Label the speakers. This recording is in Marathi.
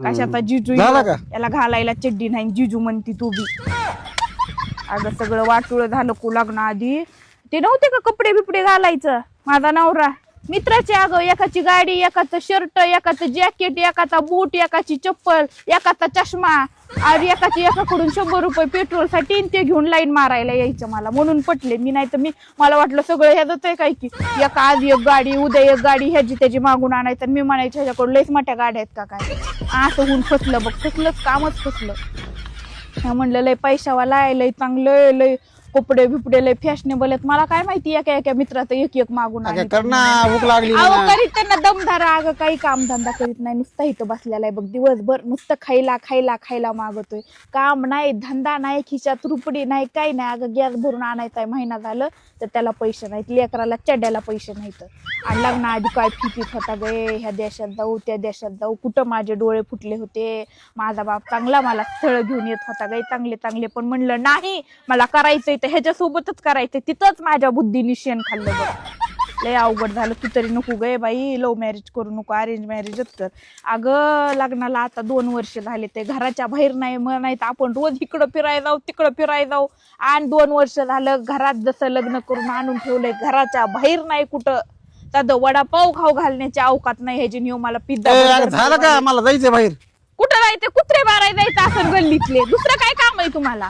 Speaker 1: कशाचा जिजू
Speaker 2: झाला का?
Speaker 1: याला घालायला चड्डी नाही जिजू म्हणती तू बी. अगं सगळं वाटुळ झालं को लग्न आधी. ते नव्हते का कपडे बिपडे घालायचं माझा नवरा मित्राचे. अगं एकाची गाडी, एकाचं शर्ट, एकाचं जॅकेट, एकाचा बूट, एकाची चप्पल, एकाचा चष्मा आणि एकाकडून 100 रुपये पेट्रोलसाठी ते घेऊन लाईन मारायला यायचं मला. म्हणून पटले मी. नाही तर मला वाटलं सगळं ह्याच आहे काय की एका आज एक गाडी उद्या एक गाडी ह्याची त्याची मागून आणायचं. मी म्हणायचं ह्याच्याकडून लयच मोठ्या गाड्या आहेत का काय. असं होऊन फसलं बघ. फसलंच कामच फसलं. म्हणलं लय पैशावाला आहे, लय चांगलं, लय कपडे बिपडे लय फॅशनेबल आहेत. मला काय माहिती एका एका मित्राचं एक एक मागून
Speaker 2: कर ना, भूक लागली
Speaker 1: अहो
Speaker 2: ना.
Speaker 1: करीत त्यांना दमधारा. अगं काही काम धंदा करीत नाही, नुसतं इथं बसलेला आहे बघ दिवसभर. नुसतं खायला खायला खायला मागतोय. काम नाही, धंदा नाही, खिशात रुपडी नाही, काही नाही. अगं गॅस भरून आणायचा महिना झालं तर त्याला पैसे नाहीत, लेकराला चड्याला पैसे नाहीत. आणि लग्नाआधी काय फिकीत होता गे, ह्या देशात जाऊ त्या देशात जाऊ. कुठं माझे डोळे फुटले होते. माझा बाप चांगला मला स्थळ घेऊन येत होता गे चांगले चांगले. पण म्हणलं नाही मला करायचंय तर ह्याच्यासोबतच करायचंय. तिथंच माझ्या बुद्धीने शेण खाल्लं बघ. लय अवघड झालं. तू तरी नको गे बाई, लव्ह मॅरेज करू नको, अरेंज मॅरेजच कर. अगं लग्नाला आता 2 वर्ष झाले. ते घराच्या बाहेर नाही म्हणायचं आपण रोज इकडं फिरायला जाऊ तिकडं फिरायला जाऊ. आणि 2 वर्ष झालं घरात जसं लग्न करून आणून ठेवलंय, घराच्या बाहेर नाही कुठं. साधं वडापाव खाऊ घालण्याची अवकात नाही ह्याची. नेऊ मला पिझ्झा
Speaker 2: झालं का? मला जायचंय बाहेर.
Speaker 1: कुठं जायचं? कुत्रे मारायला जायचं असं गल्लीतले. दुसरं काय काम आहे तुम्हाला?